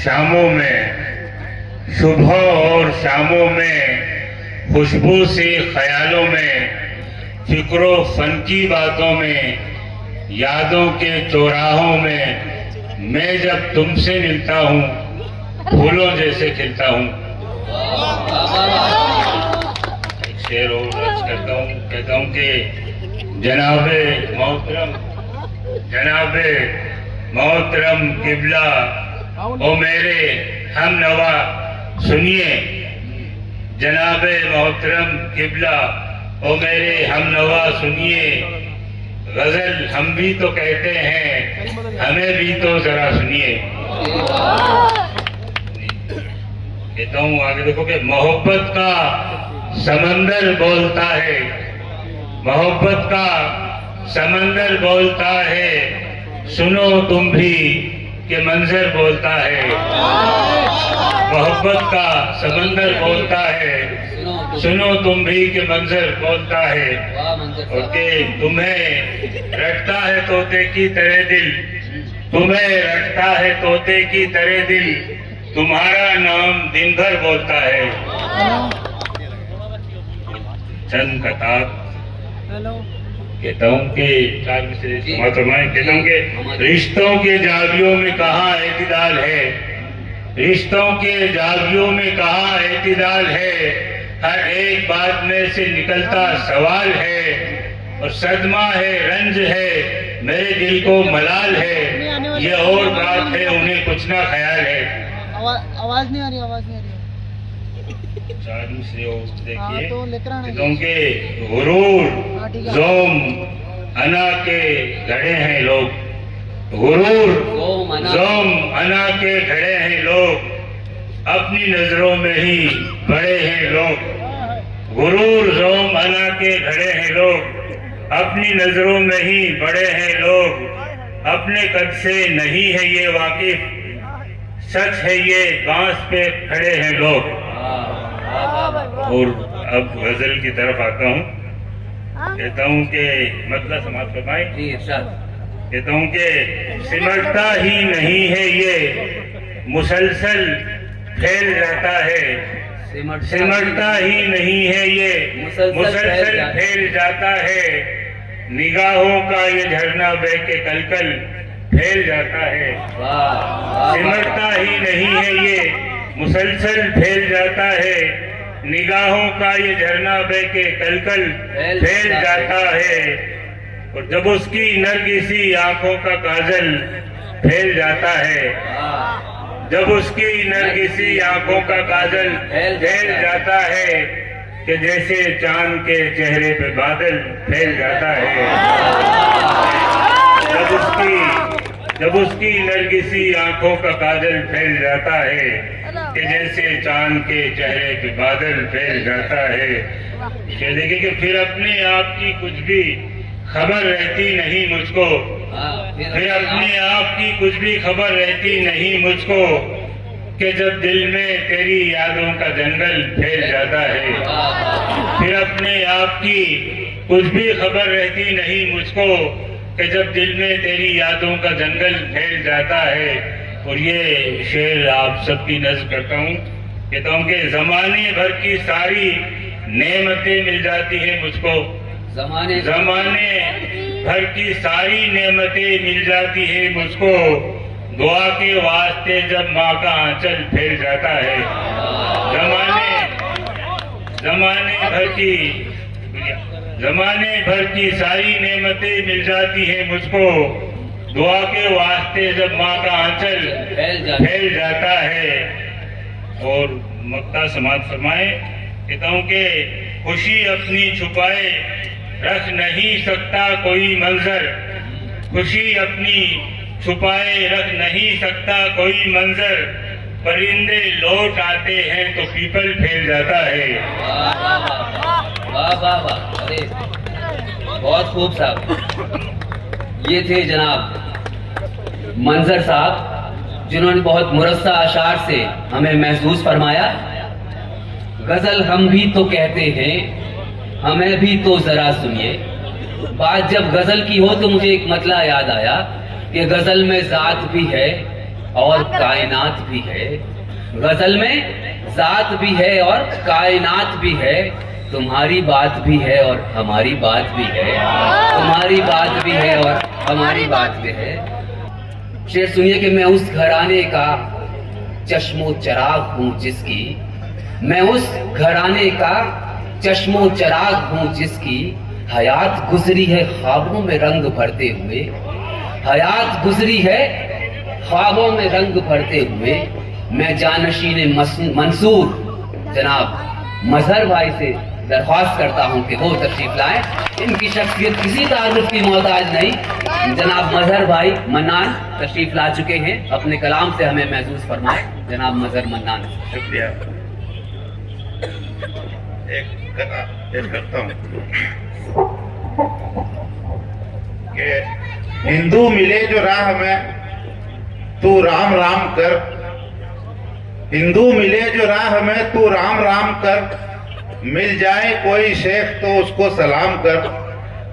शामों में, सुबह और शामों में, खुशबू से ख्यालों में, फिक्रो फन की बातों में, यादों के चौराहों में, मैं जब तुमसे मिलता हूँ फूलों जैसे खिलता हूँ। एक शेर और अर्ज करता हूँ, कहता हूँ कि जनाबे मोहतरम किबला ओ मेरे हम नवा सुनिए, जनाबे मोहतरम किबला ओ मेरे हम नवा सुनिए, गजल हम भी तो कहते हैं हमें भी तो जरा सुनिए। कहता हूँ आगे देखो कि मोहब्बत का समंदर बोलता है, मोहब्बत का समंदर बोलता है, सुनो तुम भी के मंजर बोलता है। मोहब्बत का समंदर बोलता है, सुनो तुम भी के मंजर बोलता है। और के तुम्हें रटता है तोते की तरह दिल, तुम्हें रटता है तोते की तरह दिल, तुम्हारा नाम दिन भर बोलता है। चंद कतार कहता हूँ कि कहता हूँ कि रिश्तों के जावियों में कहाँ एतदाल है, रिश्तों के जावियों में कहाँ एतदाल है, हर एक बात में से निकलता सवाल है, और सदमा है रंज है मेरे दिल को मलाल है, ये और बात है उन्हें कुछ ना ख्याल है। आवाज नहीं आ रही, आवाज नहीं आ रही। देखिए क्योंकि गुरूर जोम अना के घड़े हैं लोग, गुरूर जोम अना के घड़े हैं लोग, अपनी नजरों में ही बड़े हैं लोग, गुरूर जोम अना के घड़े हैं लोग, अपनी नजरों में ही बड़े हैं लोग, अपने कद से नहीं है ये वाकिफ, सच है ये बांस पे खड़े हैं लोग। और अब गजल की तरफ आता हूँ, कहता हूँ कि मतलब समाज फरमाए, कहता हूँ कि सिमटता ही नहीं है ये मुसलसल फैल जाता है, सिमटता ही नहीं है ये मुसलसल फैल जाता है, निगाहों का ये झरना बह के कलकल फैल जाता है। सिमटता ही नहीं है ये मुसलसल फैल जाता है, निगाहों का ये झरना बह के कलकल फैल जाता है, और जब उसकी नरगिसी आंखों का काजल फैल जाता है, जब उसकी नरगिसी आंखों का काजल फैल जाता है, कि जैसे चांद के चेहरे पे बादल फैल जाता है, जब उसकी नरगिसी आंखों का काजल फैल जाता है, कि जैसे चांद के चेहरे पे बादल फैल जाता है। देखिए कि फिर अपने आप की कुछ भी खबर रहती नहीं मुझको, फिर अपने आप की कुछ भी खबर रहती नहीं मुझको, कि जब दिल में तेरी यादों का जंगल फैल जाता है, फिर अपने आप की कुछ भी खबर रहती नहीं मुझको, कि जब दिल में तेरी यादों का जंगल फैल जाता है। और ये शेर आप सबकी नज़र करता हूँ, कहता हूँ कि जमाने भर की सारी नेमतें मिल जाती है मुझको, जमाने भर की सारी नेमतें मिल जाती है मुझको, दुआ के वास्ते जब माँ का आंचल फैल जाता है। जमाने भर की सारी नेमतें मिल जाती है मुझको, दुआ के वास्ते जब माँ का आंचल फैल जाता है। और मक्ता समाज फरमाए, कहता हूँ कि खुशी अपनी छुपाए रख नहीं सकता कोई मंजर, खुशी अपनी छुपाए रख नहीं सकता कोई मंजर, परिंदे लौट आते हैं तो पीपल फैल जाता है। वाह वाह वाह, अरे बहुत खूब साहब। ये थे जनाब मंजर साहब, जिन्होंने बहुत मुरस्सा अशार से हमें महसूस फरमाया। गजल हम भी तो कहते हैं, हमें भी तो जरा सुनिए। बात जब गजल की हो तो मुझे एक मतला याद आया कि गजल में जात भी है, और कायनात भी है। गजल में जात भी है और कायनात भी है। तुम्हारी बात भी है और हमारी बात भी है। तुम्हारी बात भी है और हमारी बात भी है। शेर सुनिए कि मैं उस घराने का चश्मो चराग हूँ जिसकी, मैं उस घराने का चश्मो चराग हूँ जिसकी हयात गुजरी है ख्वाबों में रंग भरते हुए। हयात गुजरी है ख्वाबों में रंग भरते हुए। मैं जानशीने मंसूर जनाब मजहर भाई से दरख्वास्त करता हूं कि वो तशरीफ लाएं। इनकी शख्सियत किसी तारुफ की मोहताज नहीं। जनाब मजहर भाई मन्नान तशरीफ ला चुके हैं, अपने कलाम से हमें महसूस फरमाए। जनाब मजहर मन्नान, शुक्रिया। एक करता हूँ कि हिंदू मिले जो राह में तू राम राम कर। हिंदू मिले जो राह में तू राम राम कर। मिल जाए कोई शेख तो उसको सलाम कर।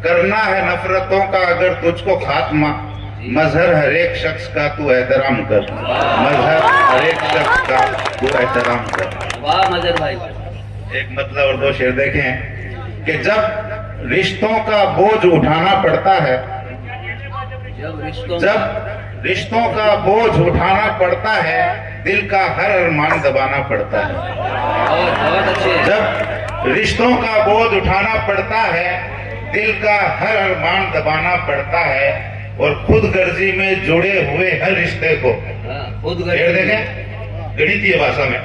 करना है नफरतों का अगर तुझको खात्मा। मजहर हर एक शख्स का तू एहतराम कर। मजहर हर एक शख्स का तू एहतराम कर। वाह मजहर भाई। एक मतलब और दो शेर देखें कि जब रिश्तों का बोझ उठाना पड़ता है, जब रिश्तों का बोझ उठाना पड़ता है, दिल का हर अरमान दबाना पड़ता है। जब रिश्तों का बोझ उठाना पड़ता है, दिल का हर अरमान दबाना पड़ता है। और खुद गर्जी में जुड़े हुए हर रिश्ते को, खुद देखें गणितीय भाषा में,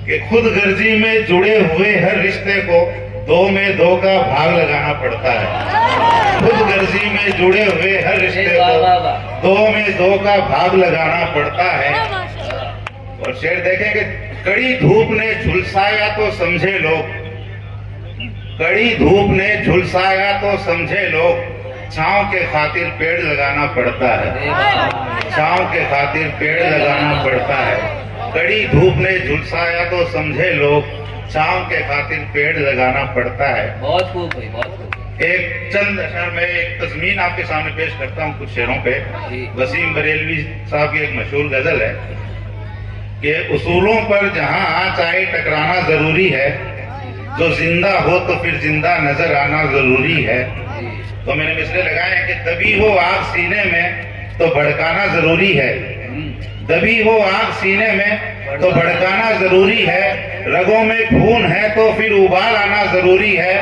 कि खुद गर्जी में जुड़े हुए हर रिश्ते को दो में दो का भाग लगाना पड़ता है। खुद गर्जी में जुड़े हुए हर रिश्ते को दो में दो का भाग लगाना पड़ता है। और शेर देखें कि कड़ी धूप ने झुलसाया तो समझे लोग। कड़ी धूप ने झुलसाया तो समझे लोग। छांव के खातिर पेड़ लगाना पड़ता है। छांव के खातिर पेड़ लगाना पड़ता है। कड़ी धूप ने झुलसाया तो समझे लोग। छांव के खातिर पेड़ लगाना पड़ता है। बहुत खूब भाई, बहुत खूब। एक चंद अशर में एक तज़मीन आपके सामने पेश करता हूँ कुछ शेरों पे। वसीम बरेलवी साहब की एक मशहूर गजल है कि उसूलों पर जहाँ आँच आए टकराना जरूरी है। जो जिंदा हो तो फिर जिंदा नजर आना जरूरी है। तो मैंने मिसरे लगाए कि दबी हो आग सीने में तो भड़काना जरूरी है। दबी हो आग सीने में तो भड़काना जरूरी है। रगों में खून है तो फिर उबाल आना जरूरी है।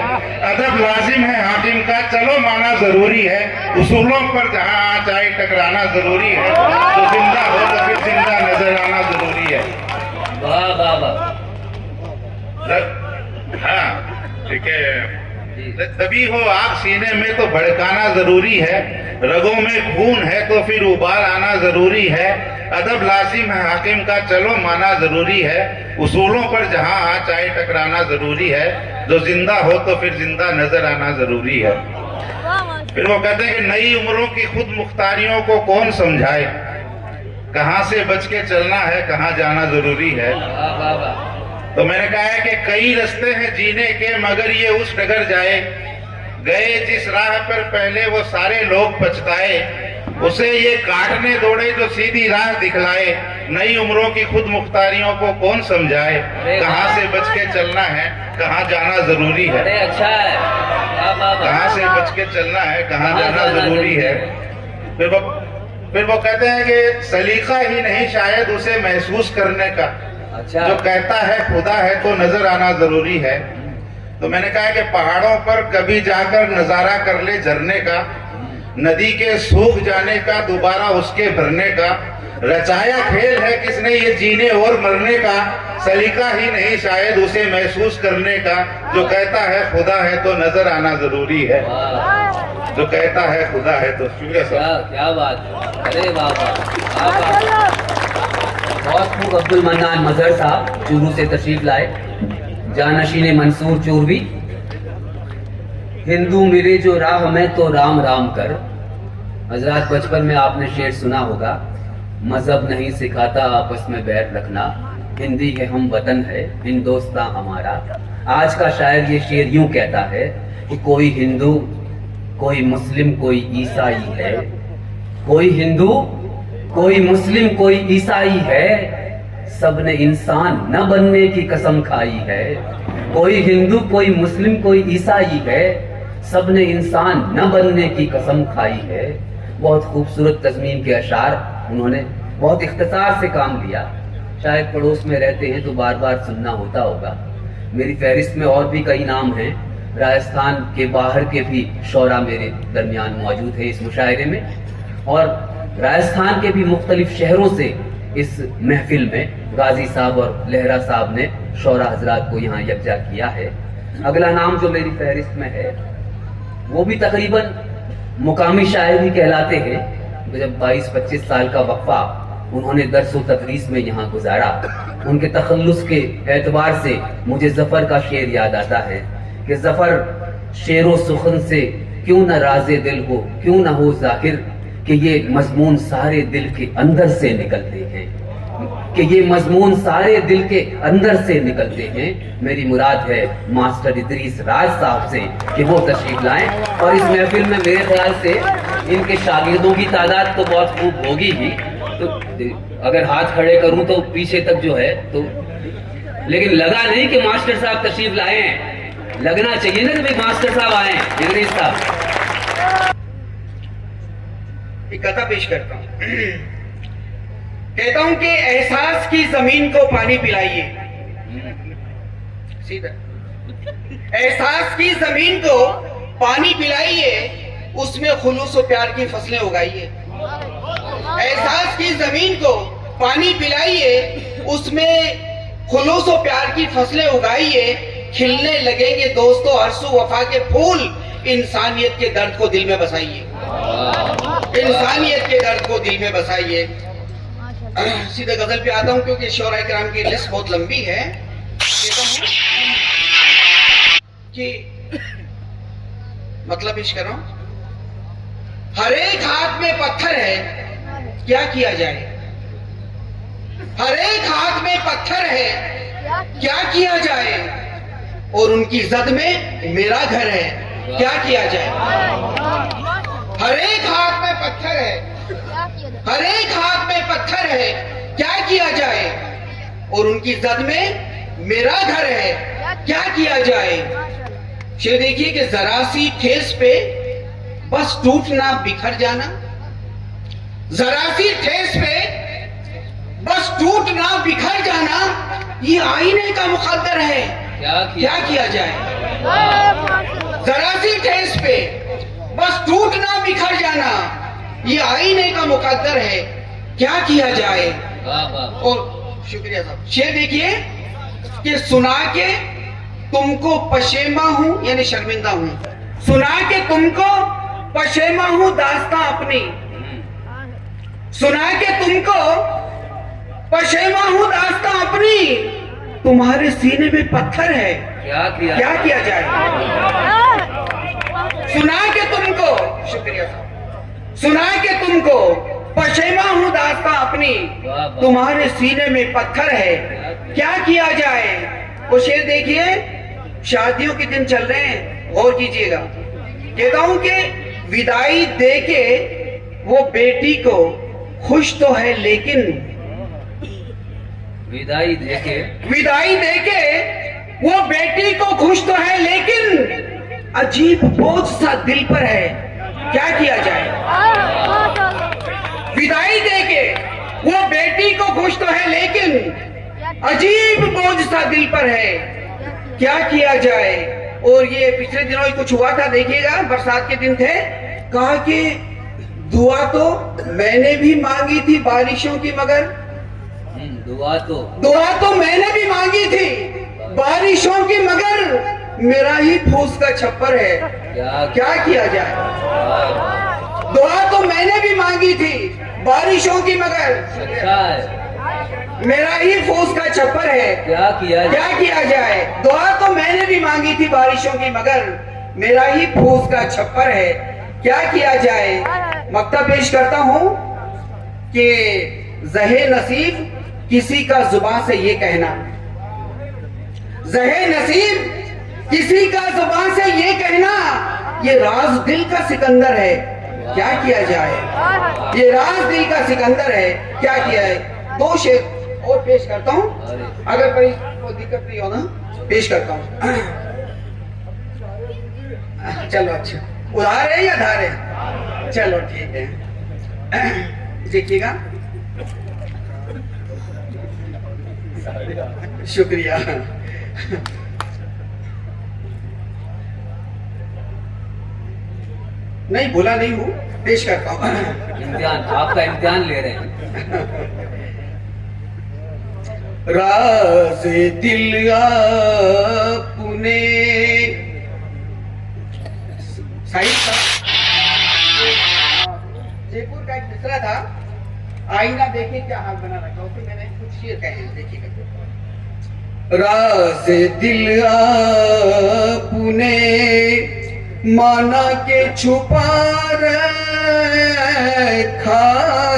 अदब लाजिम है हाकिम का चलो माना जरूरी है। उसूलों पर जहाँ आँच आए टकराना जरूरी है। तो जिंदा हो तो फिर जिंदा नजर आना जरूरी है। वाह वाह वाह। हाँ ठीक है। तभी हो आग सीने में तो भड़काना जरूरी है। रगों में खून है तो फिर उबाल आना जरूरी है। अदब लाजिम है हाकिम का चलो माना जरूरी है। उसूलों पर जहाँ आँच आए टकराना जरूरी है। जो जिंदा हो तो फिर जिंदा नजर आना जरूरी है। फिर वो कहते हैं कि नई उम्रों की खुद मुख्तारियों को कौन समझाए। कहाँ से बच के चलना है, कहाँ जाना जरूरी है। तो मैंने कहा है कि कई रास्ते हैं जीने के मगर ये उस डगर जाए। गए जिस राह पर पहले वो सारे लोग पछताए। उसे ये काटने दौड़े जो सीधी राह दिखलाए। नई उम्रों की खुद मुख्तारियों को कौन समझाए। कहाँ से बच के चलना है, कहाँ जाना जरूरी है। अच्छा है। कहाँ से बच के चलना है, कहाँ जाना जरूरी है। फिर वो कहते हैं कि सलीका ही नहीं शायद उसे महसूस करने का। अच्छा। जो कहता है खुदा है तो नजर आना जरूरी है। तो मैंने कहा कि पहाड़ों पर कभी जाकर नजारा कर ले झरने का। नदी के सूख जाने का दोबारा उसके भरने का। रचाया खेल है किसने ये जीने और मरने का। सलीका ही नहीं शायद उसे महसूस करने का। जो कहता है खुदा है तो नजर आना जरूरी है। जो कहता है खुदा है तो। शुक्रिया सर। क्या बात। अरे वाह। बहुत खूब। अब्दुल मन्नान मजहर साहब चूरू से तशरीफ लाए। जानशीने मंसूर चूरवी। हिंदू मिले जो राह में तो राम राम कर। हजरात बचपन में आपने शेर सुना होगा, मजहब नहीं सिखाता आपस में बैर रखना। हिंदी है हम वतन है हिंदुस्तान हमारा। आज का शायर ये शेर यूं कहता है कि कोई हिंदू, कोई मुस्लिम, कोई ईसाई है। कोई हिंदू, कोई मुस्लिम कोई ईसाई है, सबने इंसान न बनने की कसम खाई है। कोई हिंदू कोई मुस्लिम कोई ईसाई है, सबने इंसान न बनने की कसम खाई है। बहुत खूबसूरत तज़मीन के अशार उन्होंने बहुत इख्तिसार से काम लिया। शायद पड़ोस में रहते हैं तो बार बार सुनना होता होगा। मेरी फहरिस्त में और भी कई नाम हैं। राजस्थान के बाहर के भी शौरा मेरे दरमियान मौजूद है इस मुशायरे में, और राजस्थान के भी मुख्तलिफ शहरों से इस महफिल में गाजी साहब और लहरा साहब ने शौरा हजरात को यहाँ यकजा किया है। अगला नाम जो मेरी फहरिस्त में है वो भी तकरीबन मुकामी शायर भी कहलाते हैं। जब 22-25 साल का वक्फा उन्होंने दर्स व तदरीस में यहाँ गुजारा, उनके तखल्लुस के एतबार से मुझे जफर का शेर याद आता है कि जफर शेरो सुखन से क्यों न राज़े दिल हो, क्यों न हो जाहिर, कि ये मजमून सारे दिल के अंदर से निकलते हैं, कि ये मजमून सारे दिल के अंदर से निकलते हैं। मेरी मुराद है मास्टर इदरीस राज साहब से कि वो तशरीफ लाएं, और इस महफिल में मेरे ख्याल से इनके शागिर्दों की तादाद तो बहुत खूब होगी ही। तो अगर हाथ खड़े करूं तो पीछे तक जो है तो, लेकिन लगा नहीं कि मास्टर साहब तशरीफ लाए हैं। लगना चाहिए ना कि भाई मास्टर साहब आए हैं। इदरीस साहब, एक कथा पेश करता हूं। कहता हूं कि एहसास की जमीन को पानी पिलाइए, सीधा एहसास की जमीन को पानी पिलाइए, उसमें खुलूस और प्यार की फसलें उगाइए। एहसास की जमीन को पानी पिलाइए, उसमें खुलूस और प्यार की फसलें उगाइए। खिलने लगेंगे दोस्तों अरसू वफा के फूल, इंसानियत के दर्द को दिल में बसाइए, इंसानियत के दर्द को दिल में बसाइए। सीधे गजल पे आता हूं क्योंकि शौरा किराम की लिस्ट बहुत लंबी है। कहता हूं कि मतलब पेश कर रहा हूं, हर एक हाथ में पत्थर है, क्या किया जाए। हर एक हाथ में पत्थर है, क्या किया जाए, और उनकी जद में मेरा घर है, क्या किया जाए। हर एक हाथ में पत्थर है, हर एक हाथ में पत्थर है, क्या किया जाए, और उनकी जद में मेरा घर है, क्या किया जाए। शेर देखिए कि जरा सी ठेस पे बस टूटना बिखर जाना, जरा सी ठेस पे बस टूटना बिखर जाना, ये आईने का मुकद्दर है, क्या किया जाए। जरा सी ठेस पे बस टूटना बिखर जाना, ये आईने का मुकद्दर है, क्या किया जाए। और शुक्रिया साहब। शेर देखिए कि सुना के तुमको पशेमा हूं, यानी शर्मिंदा हूं, सुना के तुमको पशेमा हूं दास्तां अपनी, सुना के तुमको पशेमा हूं दास्तां अपनी, तुम्हारे सीने में पत्थर है, क्या किया जाए। सुना के तुमको, शुक्रिया साहब, सुना के तुमको पशेमा हूं दास्तां अपनी, तुम्हारे सीने में पत्थर है, क्या किया जाए। वो शेर देखिए, शादियों के दिन चल रहे हैं, गौर कीजिएगा। कहता हूं कि विदाई देके वो बेटी को खुश तो है, लेकिन विदाई देके वो बेटी को खुश तो है, लेकिन अजीब बोझ सा दिल पर है, क्या किया जाए। विदाई देके वो बेटी को खुश तो है, लेकिन अजीब बोझ सा दिल पर है, क्या किया जाए। और ये पिछले दिनों ही कुछ हुआ था, देखिएगा, बरसात के दिन थे। कहा कि दुआ तो मैंने भी मांगी थी बारिशों की, मगर दुआ तो मैंने भी मांगी थी बारिशों की, मगर मेरा ही फूस का छप्पर है, क्या किया जाए। दुआ तो मैंने भी मांगी थी बारिशों की, मगर मेरा ही फूस का छप्पर है, क्या किया जाए। दुआ तो मैंने भी मांगी थी बारिशों की, मगर मेरा ही फूस का छप्पर है, क्या किया जाए। मक्तब पेश करता हूं कि ज़हे नसीब किसी का जुबान से ये कहना, ज़हे नसीब किसी का जुबान से ये कहना, ये राज दिल का सिकंदर है, क्या किया जाए? ये राजदिल का सिकंदर है, क्या किया है? 2 शेर और पेश करता हूँ, अगर कोई दिक्कत नहीं हो ना, पेश करता हूँ। चलो अच्छा, उधार है या धार है? चलो ठीक है, देखिएगा। शुक्रिया। नहीं भूला नहीं हूँ, पेश करता हूँ। इम्तिहान, आपका इम्तिहान ले रहे हैं। राज दिल अपने साहिब का जयपुर का एक मिसरा था, आईना देखे क्या हाल बना रखा, उसे मैंने कुछ शेर कहे, देखिएगा। राज दिल अपने माना के छुपा रखा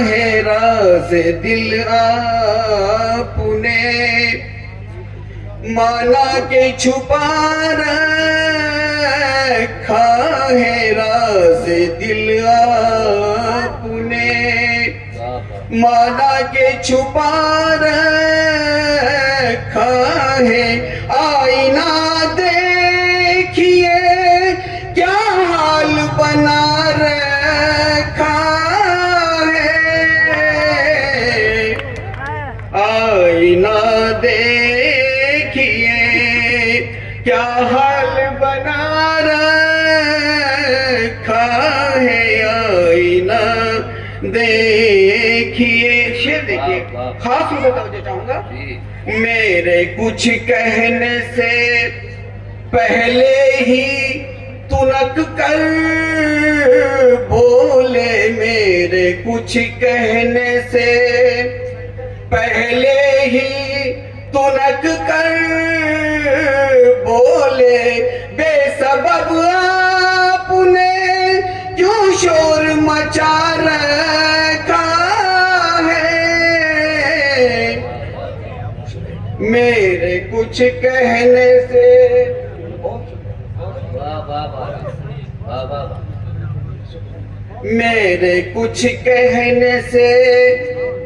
है, राज दिल अपने माना के छुपा रखा है, राज दिल अपने माना के छुपा रखा है। आईना देखिए क्या हाल बना रखा है, आईना देखिए क्या हाल बना रखा है, आईना देखिए। शेर देखिए, खास में बताना चाहूंगा। मेरे कुछ कहने से पहले ही तुनक कर बोले, मेरे कुछ कहने से पहले ही तुनक कर बोले, बेसबब आपने क्यों शोर मचा रखा है, मेरे कुछ कहने से। मेरे कुछ कहने से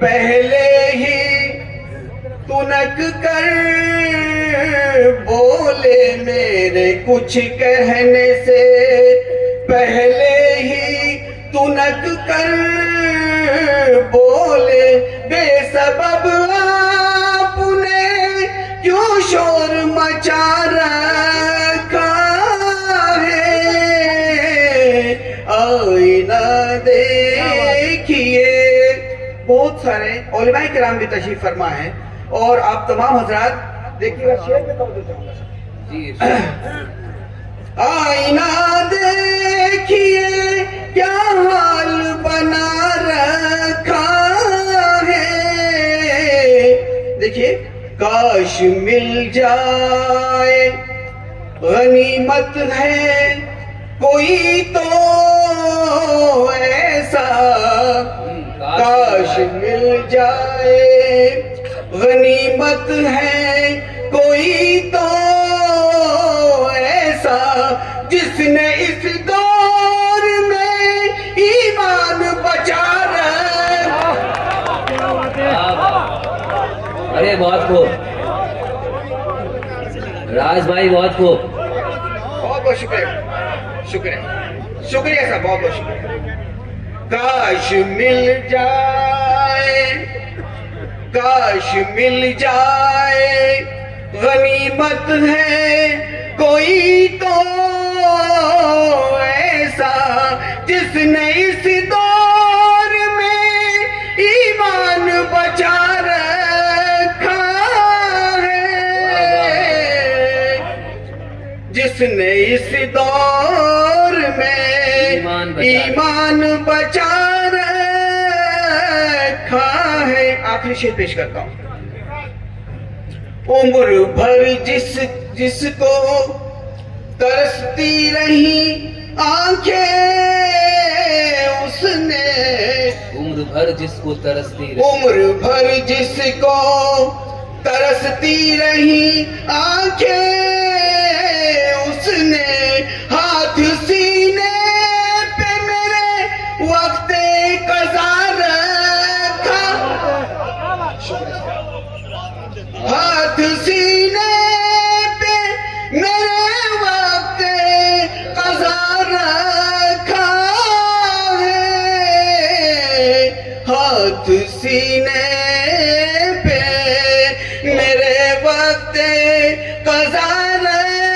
पहले ही तुनक कर बोले, मेरे कुछ कहने से पहले ही तुनक कर बोले, बेसबब आपने क्यों शोर मचा रखा है, आईना देखिए। बहुत सारे उलमाए किराम भी तशरीफ फरमा है, और आप तमाम हजरात देखिएगा। शेर में तवज्जो चाहूंगा। आईना देखिए क्या हाल बना रखा है, देखिए। काश मिल जाए गनीमत है कोई तो ऐसा, काश मिल जाए गनीमत है कोई तो ऐसा, जिसने इस दौर में ईमान बचा रखा। अरे बहुत खूब राज भाई, बहुत खूब। बहुत बहुत शुक्रिया, शुक्रिया, शुक्रिया साहब, बहुत बहुत शुक्रिया। काश मिल जाए, काश मिल जाए गनीमत है कोई तो ऐसा, जिसने इस दौर में ईमान बचा रखा है, जिसने इस दौर में ईमान बचा रखा है। आखिरी शेर पेश करता हूं। उम्र भर जिसको तरसती रही आंखें उसने, उम्र भर जिसको तरसती रही, उम्र भर जिसको तरसती रही आंखें उसने, हाथ सीने पे मेरे हाथ सीने पे मेरे वक्त कज़ा रखा है, हाथ सीने पे मेरे वक्त कज़ा रखा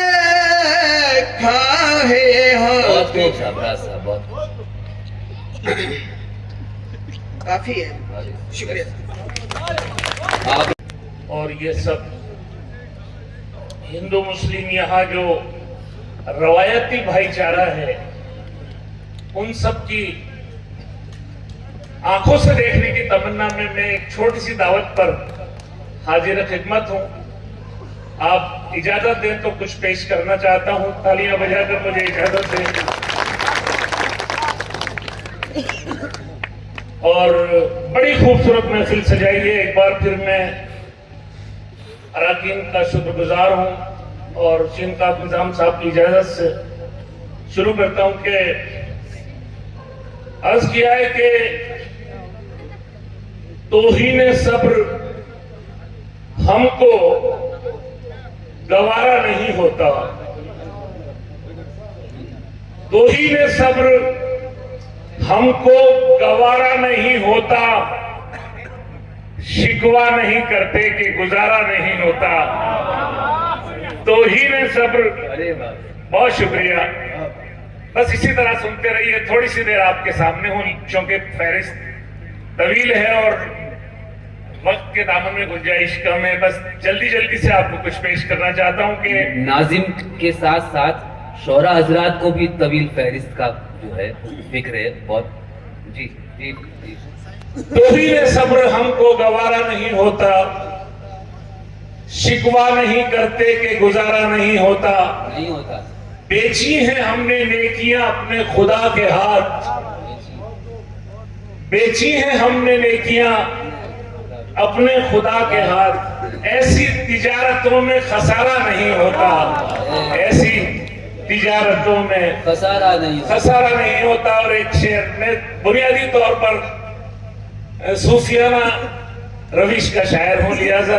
है। बहुत खूब साहब, राज साहब बहुत काफी है, शुक्रिया। आप और ये सब हिंदू मुस्लिम यहाँ जो रवायती भाईचारा है, उन सब की आंखों से देखने की तमन्ना में मैं एक छोटी सी दावत पर हाजिर खिदमत हूं। आप इजाजत दें तो कुछ पेश करना चाहता हूं। तालियां बजाकर मुझे इजाजत दें। और बड़ी खूबसूरत महफिल सजाई है। एक बार फिर मैं अराकीन का शुक्रगुजार हूं और चिंता निजाम साहब की इजाजत से शुरू करता हूं कि अर्ज किया है कि तौहीन सब्र हमको गवारा नहीं होता, तौहीन सब्र हमको गवारा नहीं होता, शिकवा नहीं करते कि गुजारा नहीं होता। तौहीन सब्र। अरे वाह, बहुत शुक्रिया। बस इसी तरह सुनते रहिए। थोड़ी सी देर आपके सामने हूं क्योंकि फहरिस्त तवील है और वक्त के दामन में गुंजाइश कम है। बस जल्दी जल्दी से आपको कुछ पेश करना चाहता हूं कि नाजिम के साथ साथ शोरा हजरात को भी तवील फहरिस्त का जो है फिक्र है बहुत। जी जी जी। तौहीन सब्र हमको गवारा नहीं होता, शिकवा नहीं करते कि गुजारा नहीं होता। नहीं होता। बेची हैं हमने नेकियां अपने खुदा के हाथ, बेची हैं हमने नेकियां अपने खुदा के हाथ। ऐसी तिजारतों में खसारा नहीं होता, ऐसी तिजारतों में खसारा नहीं होता। खसारा नहीं होता। और एक शेर में बुनियादी तौर पर सूफियाना रविश का शायर हूं, लिहाजा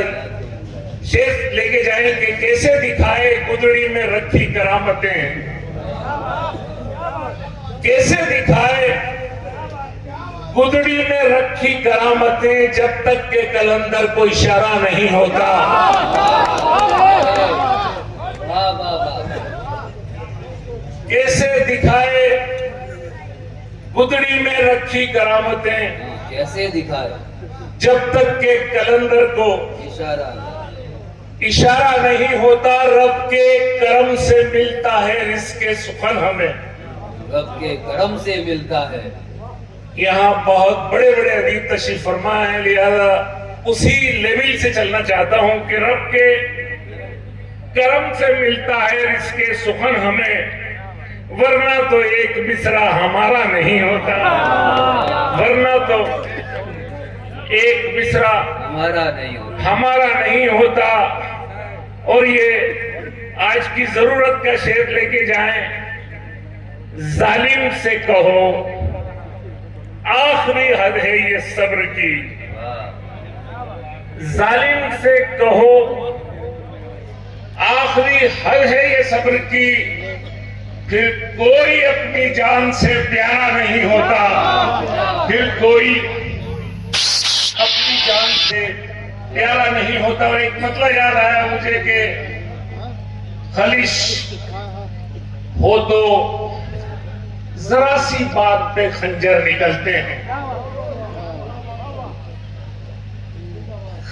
शेर लेके जाए कि कैसे दिखाए गुदड़ी में रखी करामतें, कैसे दिखाए गुदड़ी में रखी करामतें, जब तक के कलंदर को इशारा नहीं होता। वाह वाह वाह। कैसे दिखाए गुदड़ी में रखी करामतें, कैसे दिखाए जब तक के कलंदर को इशारा इशारा नहीं होता। रब के करम से मिलता है रिज़्क़े सुखन हमें, रब के करम से मिलता है। यहाँ बहुत बड़े बड़े अदीब तशरीफ फरमा है, लिहाजा उसी लेवल से चलना चाहता हूं कि रब के करम से मिलता है रिज़्क़े सुखन हमें, वरना तो एक मिसरा हमारा नहीं होता, वरना तो एक मिसरा हमारा नहीं होता। हमारा नहीं होता। और ये आज की जरूरत का शेर लेके जाएं। जालिम से कहो आखिरी हद है ये सब्र की, जालिम से कहो आखिरी हद है ये सब्र की, फिर कोई अपनी जान से प्यारा नहीं होता, फिर कोई अपनी जान से प्यारा नहीं होता। और एक मतलब याद आया मुझे कि खलिश हो तो जरा सी बात पे खंजर निकलते हैं,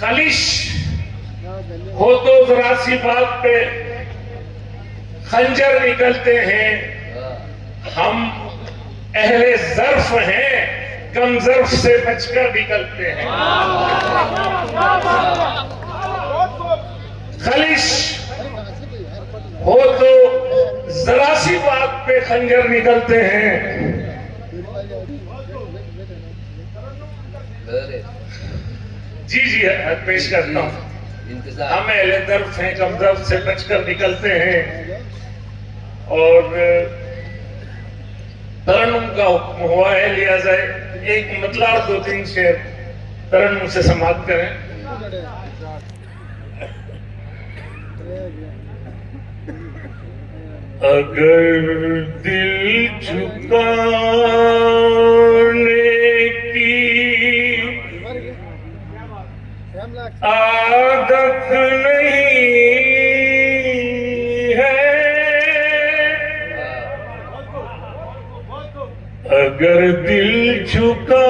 खलिश हो तो जरा सी बात पे खंजर निकलते हैं। हम अहले ज़र्फ हैं, कम ज़र्फ से बचकर निकलते हैं। खलिश हो तो जरा सी बात पे खंजर निकलते हैं। जी जी पेश करता हूँ। हम अहले ज़र्फ हैं, कम ज़र्फ से बचकर निकलते हैं। और तरन्नुम का हुक्म हुआ है, लिहाजा एक मतलब 2-3 शेर तरन्नुम से समाप्त करें। अगर दिल झुकाने की आदत नहीं है, अगर दिल झुका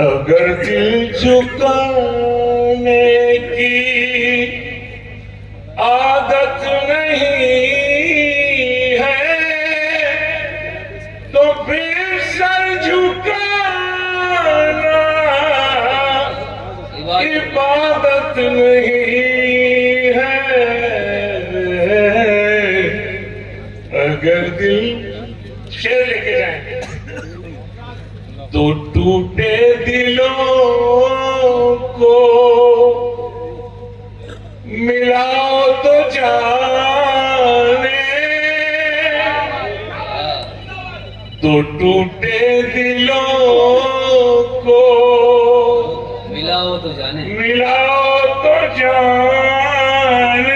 अगर दिल झुकाने की आदत नहीं है, तो फिर सर झुकाना इबादत नहीं है। अगर दिल, शेर लेके जाएंगे, तो टूटे दिलों को मिलाओ तो जाने, तो टूटे दिलों को मिलाओ तो जाने, मिलाओ तो जाने।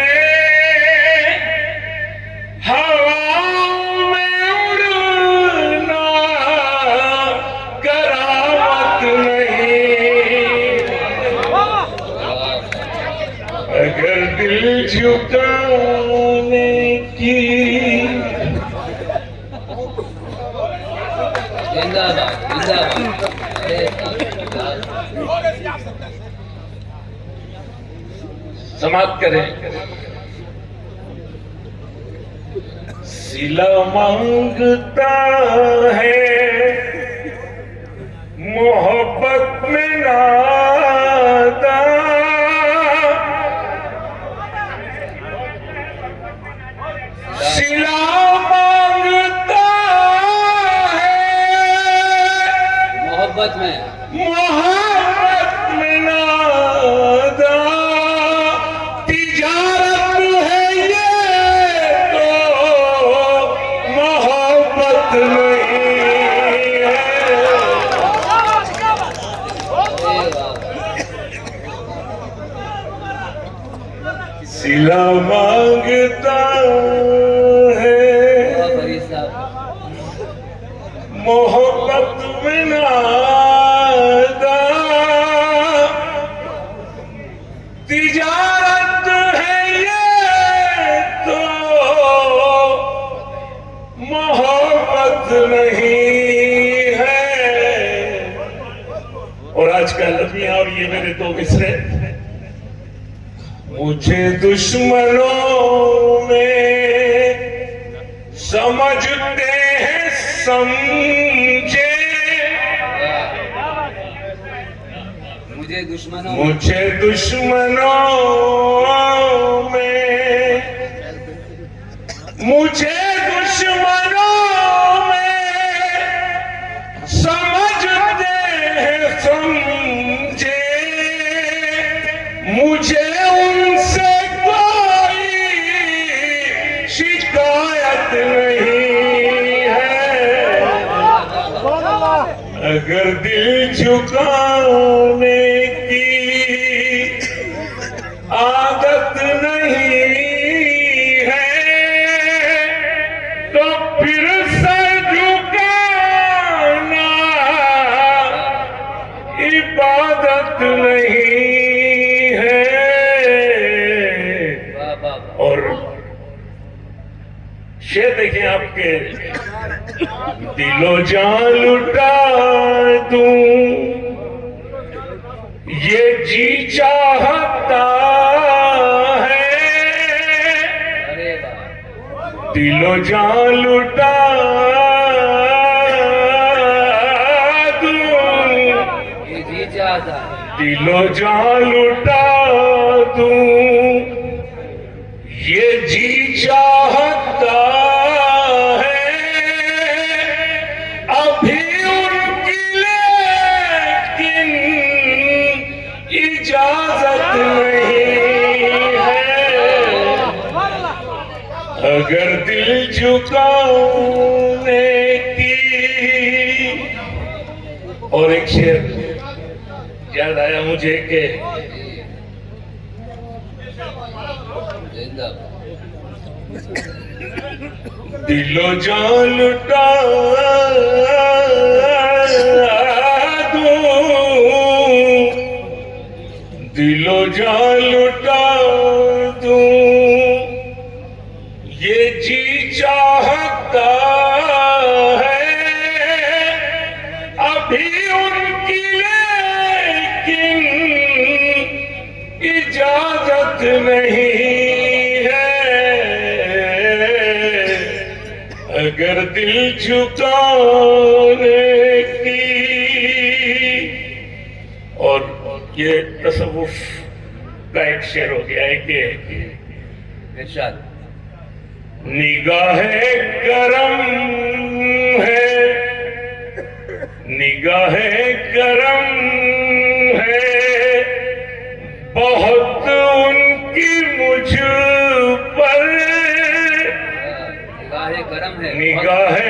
अगर दिल झुकाने की जिंदाबाद जिंदाबाद। समाप्त करें। सिला मांगता है मोहब्बत में नादा, सिला मांगता है मोहब्बत में नादा, तिजारत है ये तो मोहब्बत नहीं है। सिला मांगता मोहब्बत में नादा, तिजारत है ये तो मोहब्बत नहीं है। और आज का लफ्ज़ और ये मेरे दो मिसरे, मुझे दुश्मनों में समझते हैं समझे, मुझे दुश्मनों में मुझे दुश्मनों में समझते हैं समझे, मुझे उनसे कोई शिकायत नहीं है। अगर दिल झुकाने की आदत नहीं है, तो फिर सर झुकाना इबादत नहीं है। और शेर देखें आपके, दिलो जान लुटा दूं ये जी चाहता है, दिलो जान लुटा दूं राजा दिलो जान लुटा दूं ये जी चाहता है, अभी उनकी लेकिन इजाजत नहीं है। अगर दिल झुकाने की। और एक शेर याद आया मुझे कि दिलो जान लुटा दूं, दिलो जान लुटा दूं ये जी चाहता है, अभी उनकी लेकिन इजाजत नहीं है। अगर दिल झुकाने की। और ये तसव्वुफ का एक शेर हो गया है कि इरशाद निगाहे करम है, निगाहे करम है बहुत उनकी मुझ पर, निगाहे करम है निगाहे